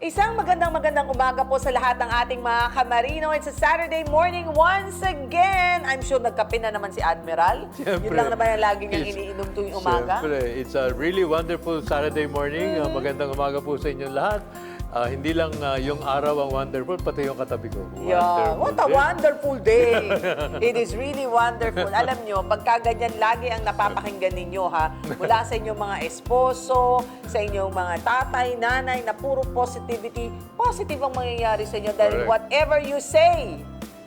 Isang magandang umaga po sa lahat ng ating mga kamarino. It's a Saturday morning once again. I'm sure nagkape na naman si Admiral. Siyempre. Yun lang naman ang lagi niyang iniinom tuwing umaga. Siyempre, it's a really wonderful Saturday morning. Magandang umaga po sa inyong lahat. Hindi lang yung araw ang wonderful, pati yung katabi ko. Yeah, what a day. wonderful day. It is really wonderful. Alam nyo, pagka ganyan lagi ang napapakinggan ninyo ha, mula sa inyong mga esposo, sa inyong mga tatay, nanay, na puro positivity, positive ang mangyayari sa inyo dahil Correct. whatever you say,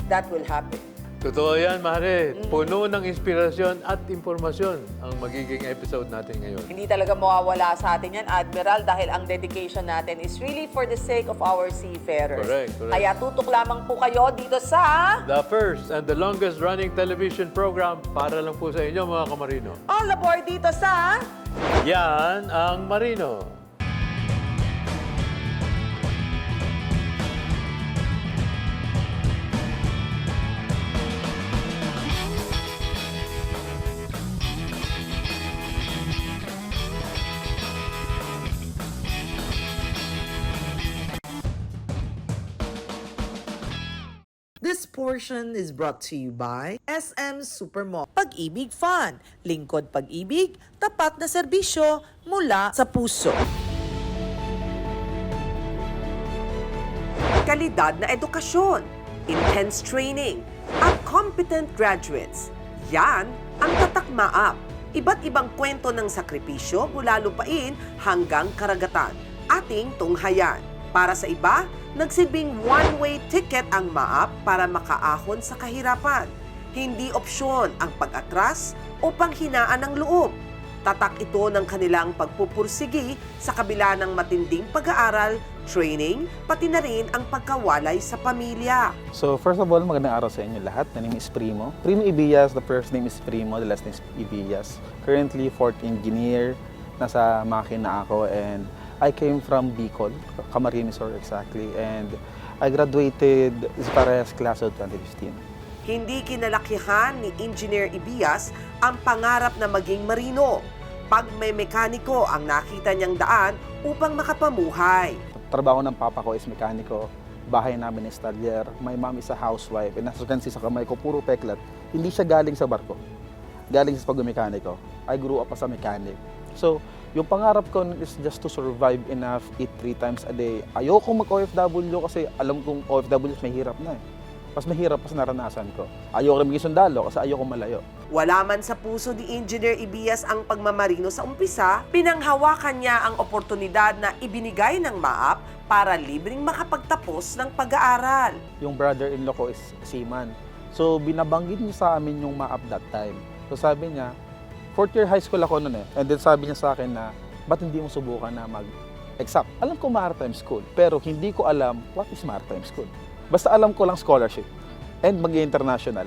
that will happen. Totoo yan, Mare. Puno ng inspirasyon at impormasyon ang magiging episode natin ngayon. Hindi talaga mawawala sa atin yan, Admiral, dahil ang dedication natin is really for the sake of our seafarers. Correct, correct. Kaya tutok lamang po kayo dito sa The first and the longest running television program para lang po sa inyo, mga kamarino. All Aboard dito sa... Yan ang Marino. This portion is brought to you by SM Supermall. Pag-ibig Fun, lingkod pag-ibig, tapat na serbisyo mula sa puso. Kalidad na edukasyon, intense training, at competent graduates. Yan ang Tatak Maap. Iba't ibang kwento ng sakripisyo mula lupain hanggang karagatan. Ating tunghayan. Para sa iba, nagsilbing one-way ticket ang MAAP para makaahon sa kahirapan. Hindi opsyon ang pag-atras o panghinaan ng loob. Tatak ito ng kanilang pagpupursigi sa kabila ng matinding pag-aaral, training, pati na rin ang pagkawalay sa pamilya. So first of all, magandang araw sa inyo lahat. My name is Primo. Primo Ibias, the first name is Primo, the last name is Ibias. Currently, fourth engineer. Nasa makina ako and I came from Bicol, Camarines or exactly, and I graduated as parehas class of 2015. Hindi kinalakihan ni Engineer Ibias ang pangarap na maging marino. Pag may mekaniko ang nakita niyang daan upang makapamuhay. Trabaho ng papa ko is mekaniko, bahay namin is talyer, my mom is a housewife, and as you can see sa kamay ko, puro peklat. Hindi siya galing sa barko, galing sa pag-mekaniko. I grew up as a mechanic. So, yung pangarap ko is just to survive enough, eat 3 times a day. Ayoko mag-OFW kasi alam kong OFW is mahirap na eh. Mas mahirap pa sa naranasan ko. Ayoko rin maging sundalo kasi ayoko malayo. Wala man sa puso ni Engineer Ibias ang pagmamarino sa umpisa, pinanghawakan niya ang oportunidad na ibinigay ng MAAP para libreng makapagtapos ng pag-aaral. Yung brother-in-law ko is seaman. So, binabanggit niya sa amin yung MAAP that time. So, sabi niya, 4th year high school ako noon eh. And then sabi niya sa akin na, ba't hindi mo subukan na mag-exam? Alam ko maritime school, pero hindi ko alam what is maritime school. Basta alam ko lang scholarship and mag-international.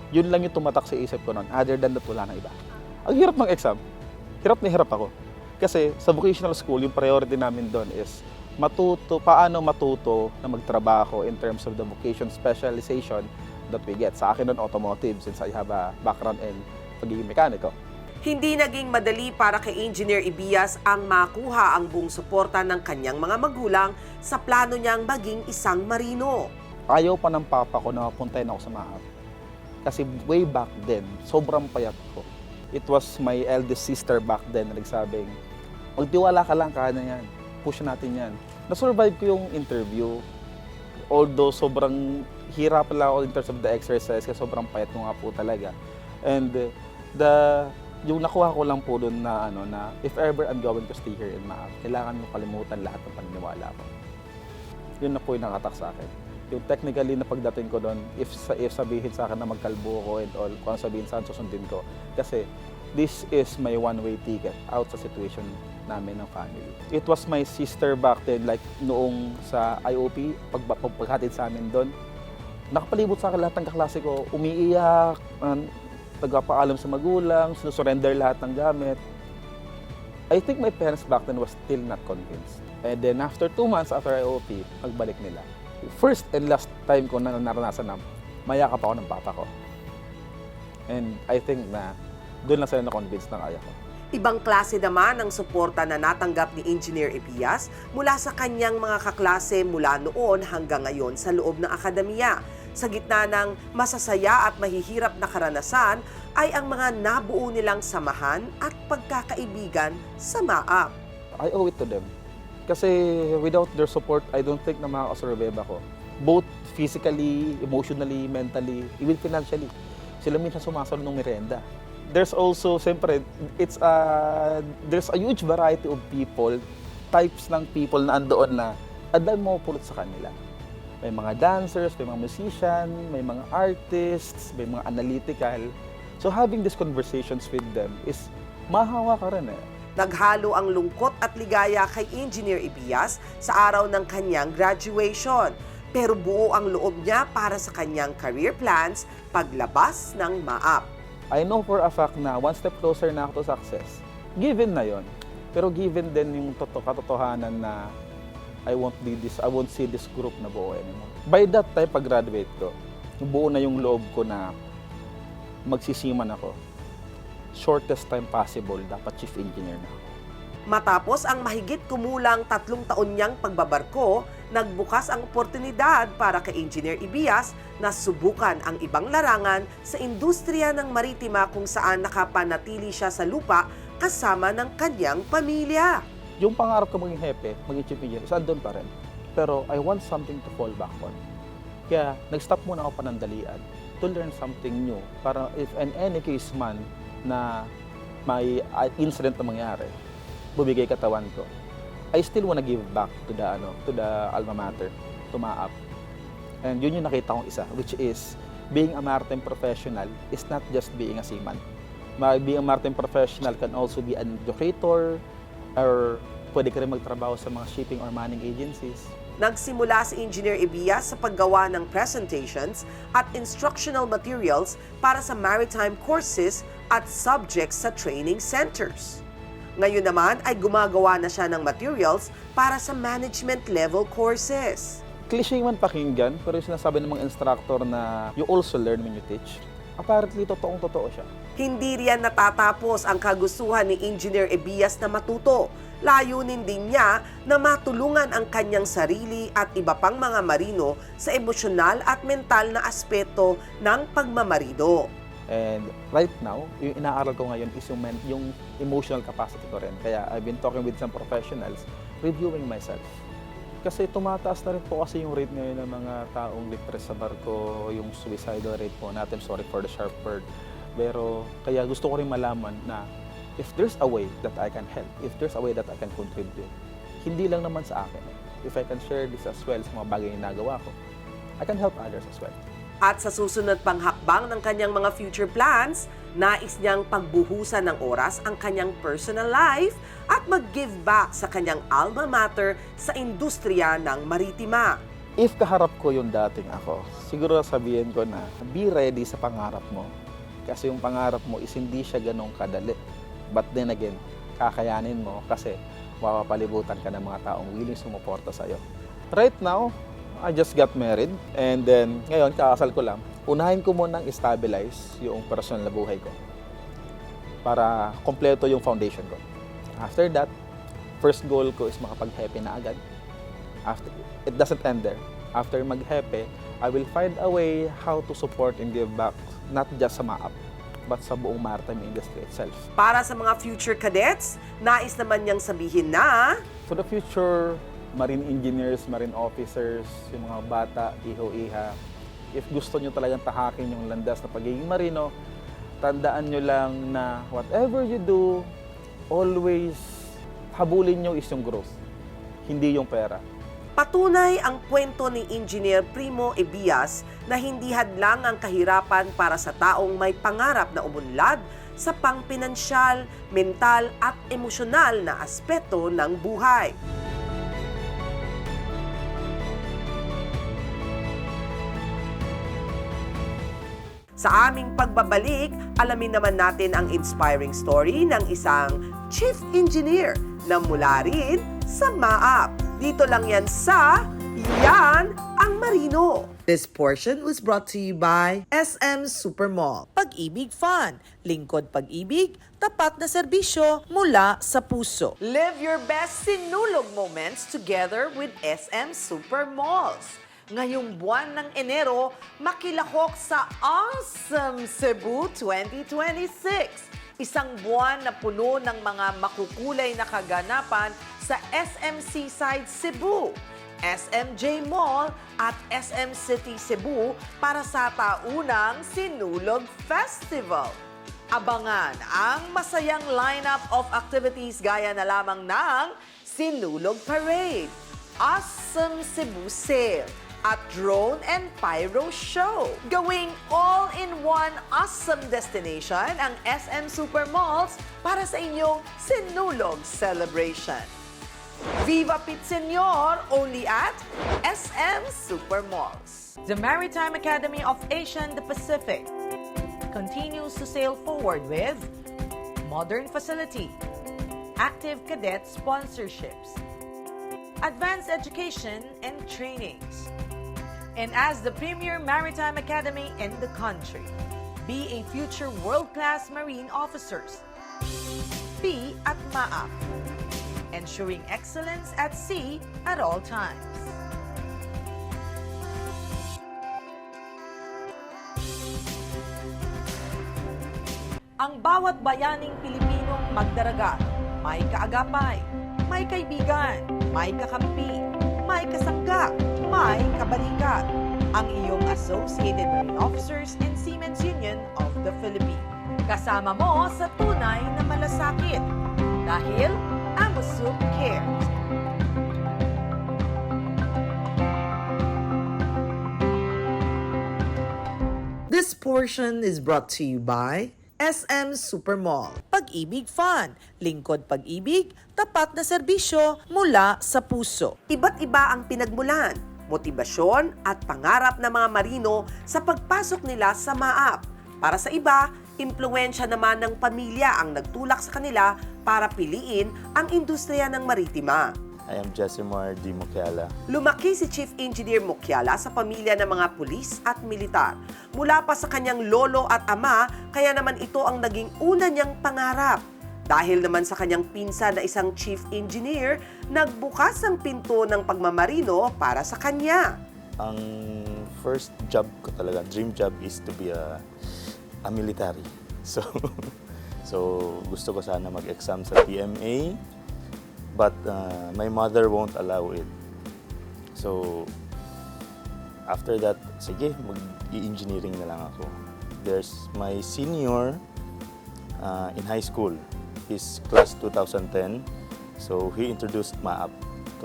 Yun lang yung tumatak sa isip ko noon. Other than that, wala nang iba. Ang hirap ng exam. Hirap na hirap ako. Kasi sa vocational school, yung priority namin doon is paano matuto na magtrabaho in terms of the vocation specialization that we get. Sa akin noon, automotive, since I have a background in pagiging mekaniko. Hindi naging madali para kay Engineer Ibias ang makuha ang buong suporta ng kanyang mga magulang sa plano niyang maging isang marino. Ayaw pa ng papa ko na mapuntahin ako sa MAAP. Kasi way back then, sobrang payat ko. It was my eldest sister back then na nagsabing, magtiwala ka lang, kaya na yan. Push natin yan. Na-survive ko yung interview. Although sobrang hirap lang ako in terms of the exercise kasi sobrang payat ko nga po talaga. And yung nakuha ko lang po doon na if ever I'm going to stay here in MAAP, kailangan mo kalimutan lahat ng paniniwala ko. Yun na po yung nakatak sa akin. Yung technically na pagdating ko doon, if sabihin sa akin na magkalbo ko and all, kung sabihin saan susundin ko. Kasi this is my one-way ticket out sa situation namin ng family. It was my sister back then, like noong sa IOP, paghatid sa amin doon, nakapalibot sa akin lahat ng kaklase ko, umiiyak, nagpapaalam sa magulang, sinusurrender lahat ng gamit. I think my parents back then was still not convinced. And then after 2 months after IOP, pagbalik nila. First and last time ko na naranasan na mayakap ako ng papa ko. And I think na doon lang sila na-convince na kaya ko. Ibang klase naman ang suporta na natanggap ni Engineer Ebias mula sa kanyang mga kaklase mula noon hanggang ngayon sa loob ng akademiya. Sa gitna ng masasaya at mahihirap na karanasan ay ang mga nabuo nilang samahan at pagkakaibigan sa MAAP. I owe it to them. Kasi without their support, I don't think na makakasurvive ako. Both physically, emotionally, mentally, even financially. Sila minsan sumasalo ng merenda. There's also, siyempre, there's a huge variety of people, types ng people na andoon na adal mo pulot sa kanila. May mga dancers, may mga musician, may mga artists, may mga analytical. So having these conversations with them is mahawa ka rin eh. Naghalo ang lungkot at ligaya kay Engineer Ebias sa araw ng kanyang graduation. Pero buo ang loob niya para sa kanyang career plans paglabas ng MAAP. I know for a fact na one step closer na ako to success. Given na yon. Pero given din yung katotohanan na I won't see this group na buo anymore. By that time, pag-graduate ko, buo na yung loob ko na magsisiman ako. Shortest time possible, dapat chief engineer na ako. Matapos ang mahigit kumulang 3 taon niyang pagbabarko, nagbukas ang oportunidad para kay Engineer Ebias na subukan ang ibang larangan sa industriya ng maritima kung saan nakapanatili siya sa lupa kasama ng kanyang pamilya. Yung pangarap ko maging hepe, maging chief engineer, andun pa rin. Pero I want something to fall back on. Kaya nag-stop muna ako panandalian to learn something new para if in any case man na may incident na mangyari, bumigay katawan ko. I still wanna give back to the alma mater, to MAAP. And yun yung nakita kong isa, which is being a maritime professional is not just being a seaman. Being a maritime professional can also be an educator, or pwede ka rin magtrabaho sa mga shipping or manning agencies. Nagsimula si Engineer Ebias sa paggawa ng presentations at instructional materials para sa maritime courses at subjects sa training centers. Ngayon naman ay gumagawa na siya ng materials para sa management level courses. Cliché man pakinggan, pero yung sinasabi ng mga instructor na you also learn when you teach, apparently totoong-totoo siya. Hindi riyan natatapos ang kagustuhan ni Engineer Ebias na matuto. Layunin din niya na matulungan ang kanyang sarili at iba pang mga marino sa emosyonal at mental na aspeto ng pagmamarino. And right now, yung inaaral ko ngayon is yung emotional capacity ko rin. Kaya I've been talking with some professionals, reviewing myself. Kasi tumataas na rin po kasi yung rate ngayon ng mga taong depressed sa barko, yung suicidal rate po natin, sorry for the sharp word. Pero kaya gusto ko rin malaman na if there's a way that I can help, if there's a way that I can contribute, hindi lang naman sa akin. If I can share this as well sa mga bagay na nagawa ko, I can help others as well. At sa susunod pang hakbang ng kanyang mga future plans, nais niyang pagbuhusan ng oras ang kanyang personal life at mag-give back sa kanyang alma mater sa industriya ng maritima. If kaharap ko yung dating ako, siguro sabihin ko na be ready sa pangarap mo. Kasi yung pangarap mo is hindi siya ganong kadali. But then again, kakayanin mo kasi mapapalibutan ka ng mga taong willing sumuporta sa'yo. Right now, I just got married and then ngayon kakasal ko lang. Unahin ko munang stabilize yung personal na buhay ko para kompleto yung foundation ko. After that, first goal ko is makapag-happy na agad. After, it doesn't end there. After mag-happy, I will find a way how to support and give back not just sa MAAP but sa buong maritime industry itself. Para sa mga future cadets, nais naman niyang sabihin na For the future marine engineers, marine officers, yung mga bata, iho-iha, if gusto nyo talagang tahakin yung landas na pagiging marino, tandaan nyo lang na whatever you do, always habulin nyo is yung growth, hindi yung pera. patunay ang kwento ni Engineer Primo Ebias na hindi hadlang ang kahirapan para sa taong may pangarap na umunlad sa pangpinansyal, mental at emosyonal na aspeto ng buhay. Sa aming pagbabalik, alamin naman natin ang inspiring story ng isang chief engineer na mula rin sa MAAP. Dito lang yan sa Yan ang Marino. This portion was brought to you by SM Supermall. Pag-ibig Fun, lingkod pag-ibig, tapat na serbisyo mula sa puso. Live your best sinulog moments together with SM Supermalls. Ngayong buwan ng Enero, makilahok sa Awesome Cebu 2026. Isang buwan na puno ng mga makukulay na kaganapan sa SM Seaside Cebu, SMJ Mall at SM City Cebu para sa taunang Sinulog Festival. Abangan ang masayang lineup of activities gaya na lamang ng Sinulog Parade, Awesome Cebu Sale, at Drone and Pyro Show. Gawing all-in-one awesome destination ang SM Supermalls para sa inyong Sinulog Celebration. Viva Pit Senor, only at SM Supermalls. The Maritime Academy of Asia and the Pacific continues to sail forward with modern facility, active cadet sponsorships, advanced education and trainings. And as the premier maritime academy in the country, be a future world-class marine officers. Be at MAAP, ensuring excellence at sea at all times. Ang bawat bayaning Pilipinong magdaragat, may kaagapay, may kaibigan, may kakampi, may kasangga, may kabalikat. Ang iyong Associated Marine Officers and Seamen's Union of the Philippines. Kasama mo sa tunay na malasakit. Dahil AMUSUP cares. This portion is brought to you by SM Supermall. Pag-ibig Fun, lingkod pag-ibig, tapat na serbisyo mula sa puso. Iba't iba ang pinagmulan, motibasyon at pangarap ng mga marino sa pagpasok nila sa MAAP. Para sa iba, impluwensya naman ng pamilya ang nagtulak sa kanila para piliin ang industriya ng maritima. I am Jesimar D. Mokiala. Lumaki si Chief Engineer Mokiala sa pamilya ng mga pulis at militar. Mula pa sa kanyang lolo at ama, kaya naman ito ang naging una niyang pangarap. Dahil naman sa kanyang pinsan na isang Chief Engineer, nagbukas ang pinto ng pagmamarino para sa kanya. Ang first job ko talaga, dream job is to be a military. So gusto ko sana mag-exam sa PMA, but my mother won't allow it. So after that, sige, mag-i-engineering na lang ako. There's my senior in high school. He's class 2010. So he introduced MAAP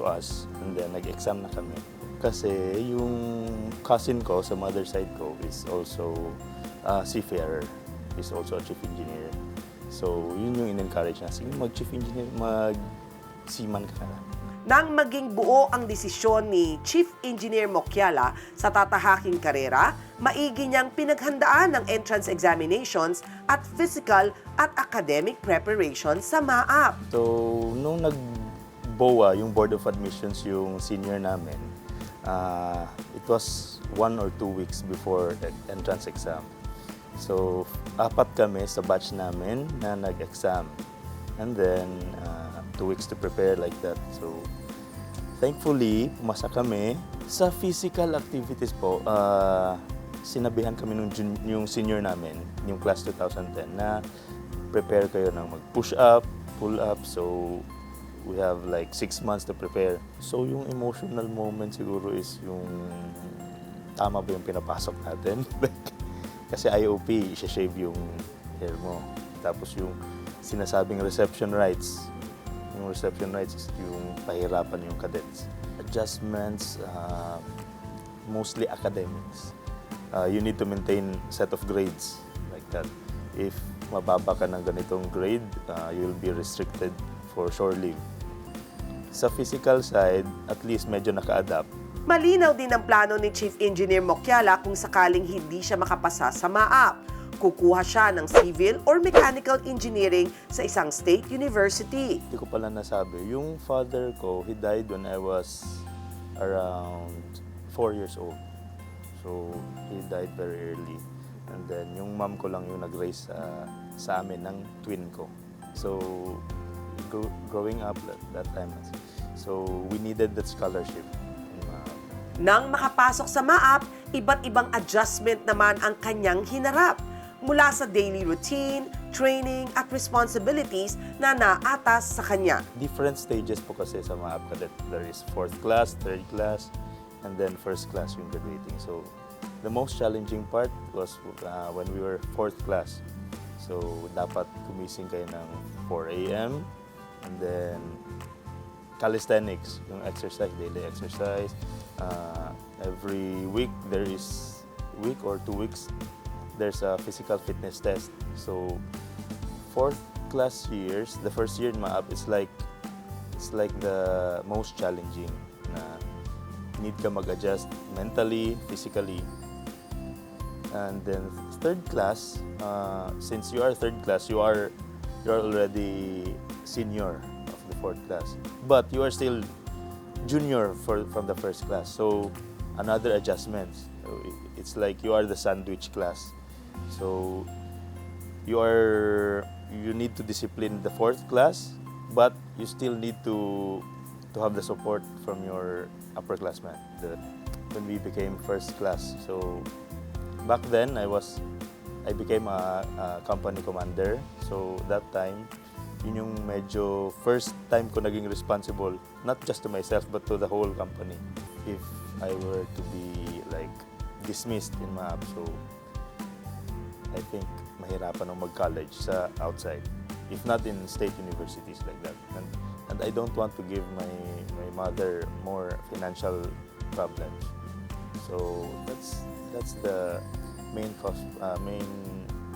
to us and then nag-exam na kami. Kasi yung cousin ko sa mother side ko is also seafarer. He's also a chief engineer. So yun yung in-encourage na, sige, mag-chief engineer, mag-seaman ka na. Nang maging buo ang desisyon ni Chief Engineer Mokiala sa tatahaking karera, maigi niyang pinaghandaan ng entrance examinations at physical at academic preparation sa MAAP. So nung nag-BOA, yung Board of Admissions, yung senior namin, it was 1 or 2 weeks before the entrance exam. So 4 kami sa batch namin na nag-exam. And then 2 weeks to prepare like that. So thankfully, pumasa kami. Sa physical activities po, sinabihan kami yung senior namin, yung class 2010, na prepare kayo ng mag-push up, pull up. So we have like 6 months to prepare. So yung emotional moment siguro is yung tama ba yung pinapasok natin? Kasi IOP, isa-shave yung hair mo. Tapos yung sinasabing reception rights. Yung reception rights is yung pahirapan yung cadets. Adjustments, mostly academics. You need to maintain set of grades like that. If mababa ka ng ganitong grade, you will be restricted for shore leave. Sa physical side, at least medyo naka-adapt. Malinaw din ang plano ni Chief Engineer Mokiala kung sakaling hindi siya makapasa sa MAAP. Kukuha siya ng civil or mechanical engineering sa isang state university. Hindi ko pala nasabi. Yung father ko, he died when I was around 4 years old. So, he died very early. And then, yung mom ko lang yung nag-raise sa amin ng twin ko. So, growing up that time, so we needed that scholarship. Nang makapasok sa MAAP, iba't ibang adjustment naman ang kanyang hinarap. Mula sa daily routine, training at responsibilities na naatas sa kanya. Different stages po kasi sa MAAP Cadet. There is 4th class, 3rd class, and then 1st class yung graduating. So, the most challenging part was when we were 4th class. So, dapat gumising kayo ng 4 a.m. and then calisthenics, yung exercise, daily exercise. Every week, week or 2 weeks, there's a physical fitness test. So, 4th class years, the first year in MAAP, it's like the most challenging na need ka mag-adjust mentally, physically. And then 3rd class, since you are 3rd class, you're already senior of the 4th class. But you are still junior from the 1st class. So another adjustment. So, it's like you are the sandwich class. So you need to discipline the 4th class, but you still need to have the support from your upperclassmen. When we became 1st class, so back then I became a company commander. So that time, yun yung medyo first time ko naging responsible, not just to myself but to the whole company. If I were to be like dismissed in MAAP, so I think mahirapan ng mag-college sa outside, if not in state universities like that. And I don't want to give my mother more financial problems. So that's the main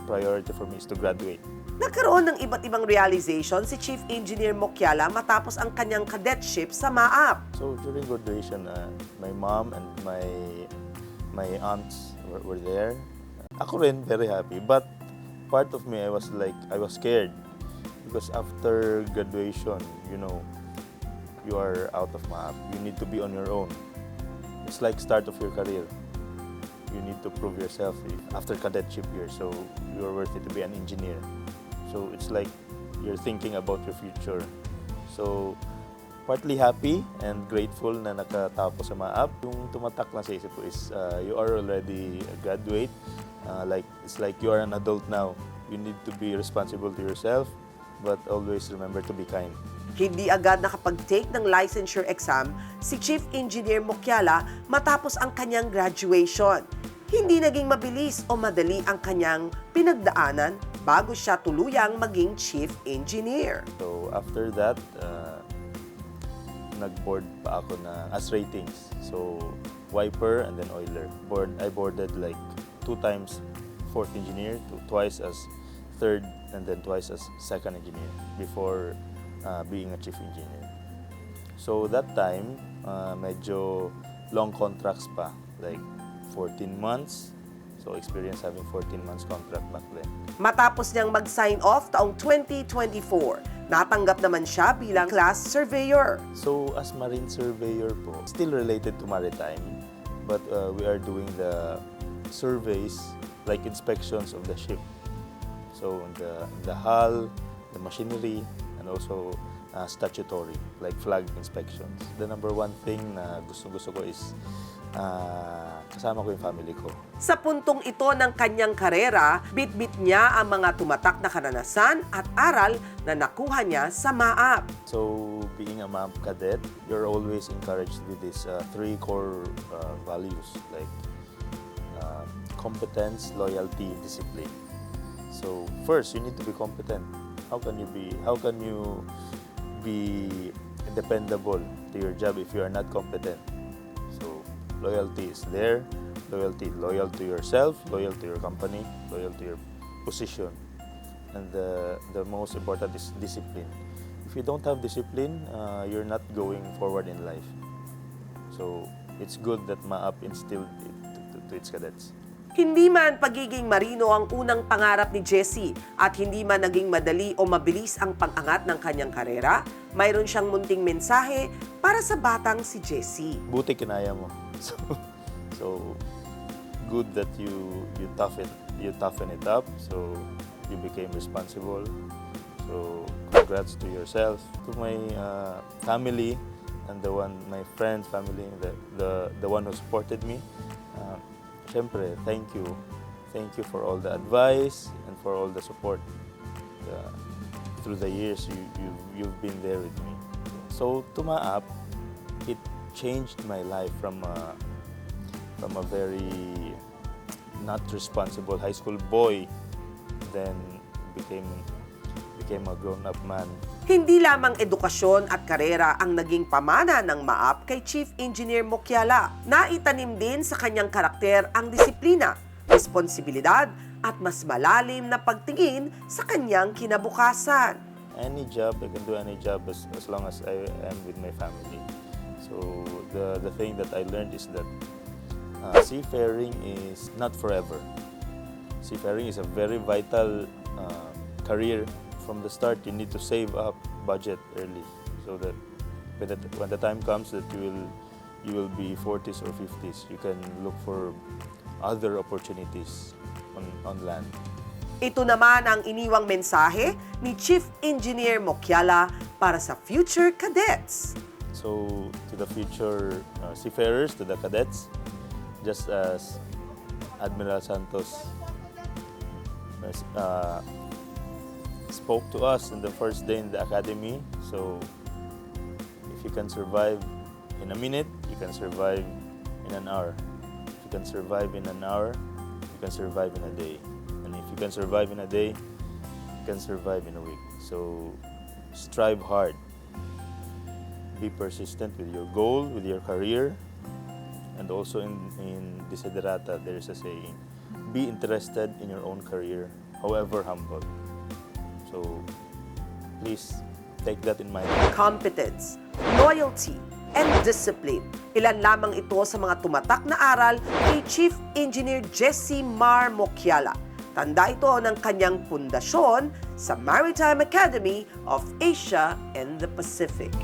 priority for me is to graduate. Nagkaroon ng iba't ibang realization si Chief Engineer Mokiala matapos ang kanyang cadetship sa MAAP. So during graduation, my mom and my aunts were there. Ako rin, very happy. But part of me, I was scared. Because after graduation, you are out of MAAP. You need to be on your own. It's like start of your career. You need to prove yourself after cadetship year. So you're worthy to be an engineer. So it's like you're thinking about your future. So partly happy and grateful na nakatapos sa MAAP. Yung tumatak lang sa isip ko is you are already a graduate. It's like you are an adult now. You need to be responsible to yourself, but always remember to be kind. Hindi agad nakapag-take ng licensure exam si Chief Engineer Mokiala matapos ang kanyang graduation. Hindi naging mabilis o madali ang kanyang pinagdaanan bago siya tuluyang maging Chief Engineer. So after that, nag-board pa ako as ratings. So wiper and then oiler. I boarded like 2 times 4th engineer, twice as 3rd, and then twice as 2nd engineer before being a chief engineer. So that time, medyo long contracts pa, like 14 months. So experience having 14 months contract back then. Matapos niyang mag-sign off taong 2024, natanggap naman siya bilang class surveyor. So as marine surveyor po, still related to maritime, but we are doing the surveys, like inspections of the ship. So the hull, the machinery, and also statutory, like flag inspections. The number one thing na gusto ko is kasama ko yung family ko. Sa puntong ito ng kanyang karera, bitbit niya ang mga tumatak na karanasan at aral na nakuha niya sa MAAP. So being a MAAP cadet, you're always encouraged with these 3 core values like competence, loyalty, discipline. So first, you need to be competent. How can you be dependable to your job if you are not competent? So loyalty is there. Loyal to yourself, loyal to your company, loyal to your position. And the most important is discipline. If you don't have discipline, you're not going forward in life. So it's good that MAAP instilled it to its cadets. Hindi man pagiging marino ang unang pangarap ni Jesse at hindi man naging madali o mabilis ang pag-angat ng kanyang karera, mayroon siyang munting mensahe para sa batang si Jesse. Buti kinaya mo. So good that you toughen it up. So you became responsible. So congrats to yourself, to my family, and my friends, family, the one who supported me. Syempre, thank you. Thank you for all the advice and for all the support through the years you've been there with me. So to Maap, it changed my life from a very not responsible high school boy, then became a grown-up man. Hindi lamang edukasyon at karera ang naging pamana ng Maap kay Chief Engineer Mokiala. Naitanim din sa kanyang karakter ang disiplina, responsibilidad at mas malalim na pagtingin sa kanyang kinabukasan. Any job, I can do any job as long as I am with my family. So the thing that I learned is that seafaring is not forever. Seafaring is a very vital career. From the start, you need to save up budget early, so that when the time comes that you will be 40s or 50s, you can look for other opportunities on land. Ito naman ang iniwang mensahe ni Chief Engineer Mokiala para sa future cadets. So to the future seafarers, to the cadets, just as Admiral Santos spoke to us in the first day in the academy. So if you can survive in a minute, you can survive in an hour. If you can survive in an hour, you can survive in a day. And if you can survive in a day, you can survive in a week. So strive hard. Be persistent with your goal, with your career. And also in Desiderata, there is a saying, be interested in your own career, however humble. So please take that in mind. Competence, loyalty, and discipline. Ilan lamang ito sa mga tumatak na aral kay Chief Engineer Jesse Mar Mokiala. Tanda ito ng kanyang pundasyon sa Maritime Academy of Asia and the Pacific.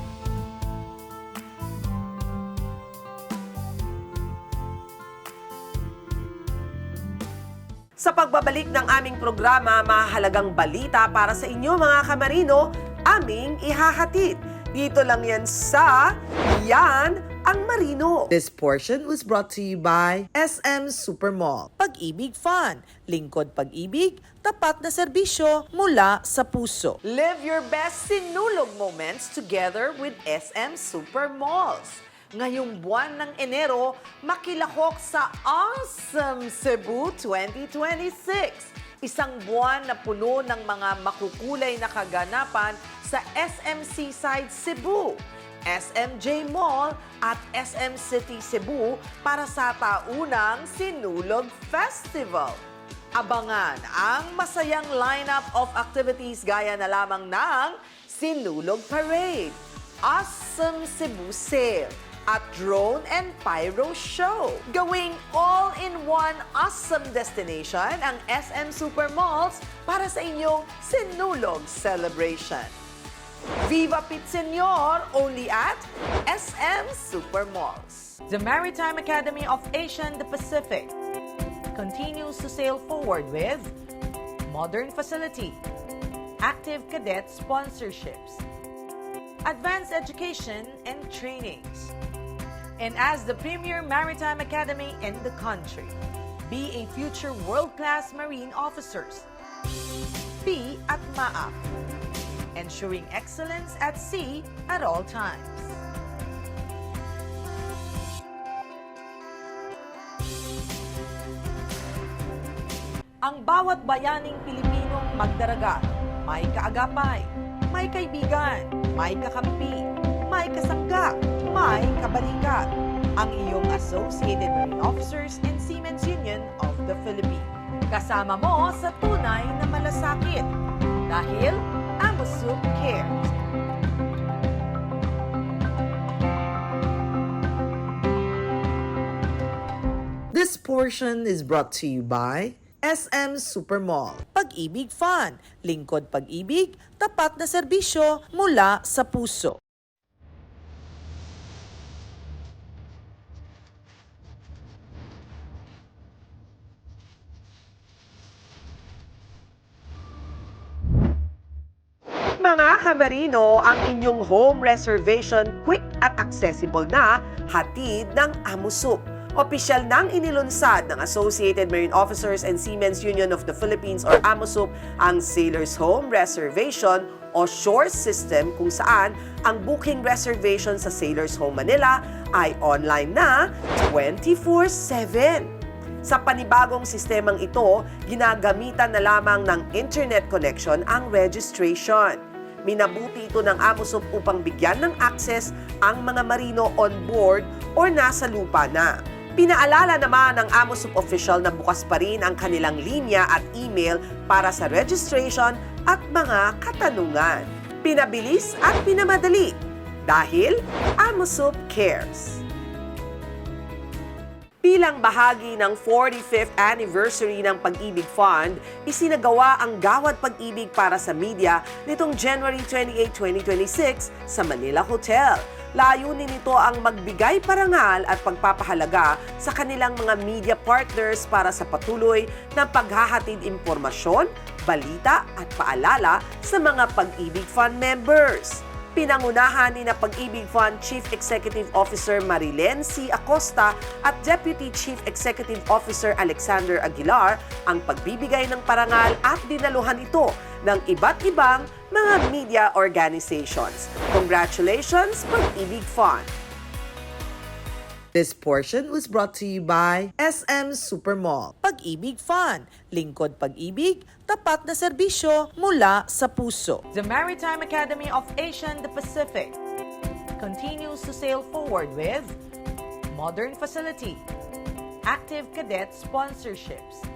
Sa pagbabalik ng aming programa, mahalagang balita para sa inyo mga kamarino, aming ihahatid. Dito lang yan sa Yan ang Marino. This portion was brought to you by SM Supermall. Pag-ibig Fun, lingkod pag-ibig, tapat na serbisyo mula sa puso. Live your best sinulog moments together with SM Supermalls. Ngayong buwan ng Enero, makilahok sa Awesome Cebu 2026. Isang buwan na puno ng mga makukulay na kaganapan sa SM Seaside Cebu, SMJ Mall at SM City Cebu para sa taunang Sinulog Festival. Abangan ang masayang lineup of activities gaya na lamang ng Sinulog Parade, Awesome Cebu Sale, at Drone and Pyro Show. Gawing all-in-one awesome destination ang SM Supermalls para sa inyong Sinulog Celebration. Viva Pit Senor, only at SM Supermalls. The Maritime Academy of Asia and the Pacific continues to sail forward with modern facility, active cadet sponsorships, advanced education and trainings. And as the premier maritime academy in the country, be a future world-class marine officers. Be at Maap, ensuring excellence at sea at all times. Ang bawat bayaning Pilipinong magdaragat, may kaagapay, may kaibigan, may kakampi, may kasangga, may kabalikat. Ang iyong Associated Marine Officers and Seamen's Union of the Philippines. Kasama mo sa tunay na malasakit dahil AMOSUP cares. This portion is brought to you by SM Supermall. Pag-ibig Fun, lingkod pag-ibig, tapat na serbisyo mula sa puso. Mga kamarino, ang inyong home reservation quick at accessible na hatid ng AMUSUP. Opisyal nang inilunsad ng Associated Marine Officers and Seamen's Union of the Philippines or AMUSUP ang Sailor's Home Reservation o Shore System kung saan ang booking reservation sa Sailor's Home Manila ay online na 24/7. Sa panibagong sistemang ito, ginagamitan na lamang ng internet connection ang registration. Minabuti ito ng AMUSUP upang bigyan ng access ang mga marino on board o nasa lupa na. Pinaalala naman ng AMUSUP official na bukas pa rin ang kanilang linya at email para sa registration at mga katanungan. Pinabilis at pinamadali dahil AMUSUP cares. Bilang bahagi ng 45th anniversary ng Pag-ibig Fund, isinagawa ang Gawad Pag-ibig para sa media nitong January 28, 2026 sa Manila Hotel. Layunin nito ang magbigay parangal at pagpapahalaga sa kanilang mga media partners para sa patuloy na paghahatid impormasyon, balita at paalala sa mga Pag-ibig Fund members. Pinangunahan ni na Pag-ibig Fund Chief Executive Officer Marilen C. Acosta at Deputy Chief Executive Officer Alexander Aguilar ang pagbibigay ng parangal at dinaluhan ito ng iba't ibang mga media organizations. Congratulations, Pag-ibig Fund! This portion was brought to you by SM Supermall. Pag-ibig Fun, lingkod pag-ibig, tapat na serbisyo mula sa puso. The Maritime Academy of Asia and the Pacific continues to sail forward with modern facility, active cadet sponsorships,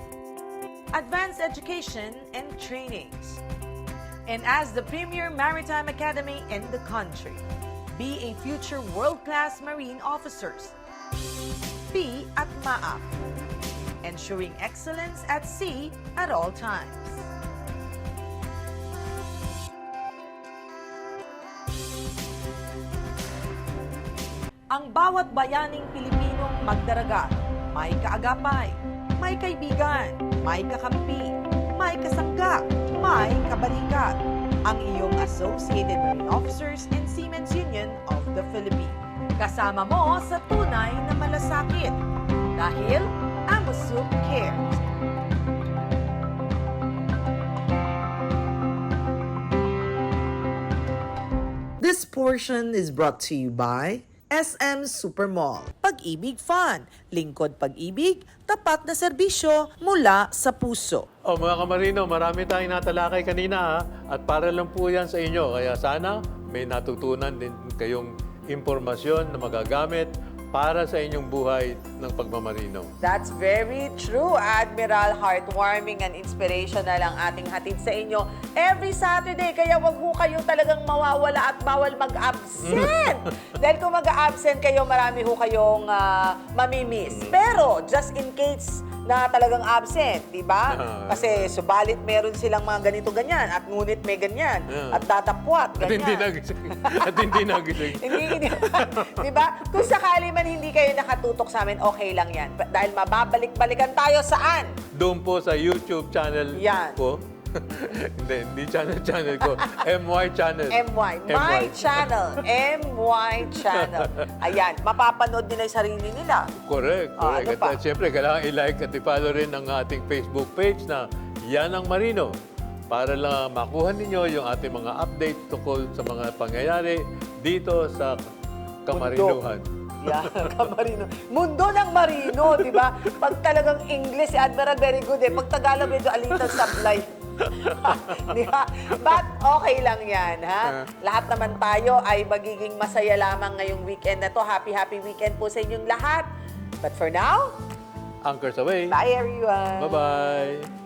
advanced education and trainings. And as the premier maritime academy in the country, be a future world-class marine officers. Be at MAAP, ensuring excellence at sea at all times. Ang bawat bayaning Pilipinong magdaragat, may kaagapay, may kaibigan, may kakampi, may kasangga, may kabalikat. Ang iyong Associated Marine Officers and Seamen's Union of the Philippines. Kasama mo sa tunay na malasakit dahil AMUSUP cares. This portion is brought to you by SM Supermall. Pag-ibig Fun, lingkod pag-ibig, tapat na serbisyo mula sa puso. Oh, mga kamarino, marami tayong natalakay kanina ha? At para lang po yan sa inyo. Kaya sana may natutunan din kayong impormasyon na magagamit para sa inyong buhay ng pagmamarino. That's very true, Admiral. Heartwarming and inspirational ang ating hatid sa inyo every Saturday. Kaya wag ho kayo talagang mawawala at bawal mag-absent. Dahil kung mag-absent kayo, marami ho kayong mamimiss. Pero just in case na talagang absent, di ba? Kasi subalit meron silang mga ganito-ganyan at ngunit may ganyan at datapwat, At hindi ganyan. nagising. At hindi nagising. Hindi, di ba? Kung sakali man hindi kayo nakatutok sa amin, okay lang yan. Dahil mababalik-balikan tayo saan? Doon po sa YouTube channel Yan. ko. hindi channel ko. MY channel. MY. My channel. MY channel. Ayan, mapapanood nila yung sarili nila. Correct. Ano At pa? siyempre, kailangan i-like at i-follow rin ang ating Facebook page na Yan ang Marino para lang makuha ninyo yung ating mga update tungkol sa mga pangyayari dito sa Kamarinuhan. Yeah, kamarino. Mundo ng marino, di ba? Pag talagang English, si Admiral, very good eh. Pag Tagalog, medyo a little sablay. Di ba? But okay lang yan, ha? Lahat naman tayo ay magiging masaya lamang ngayong weekend na to. Happy weekend po sa inyong lahat. But for now, Anchors away. bye everyone! Bye-bye.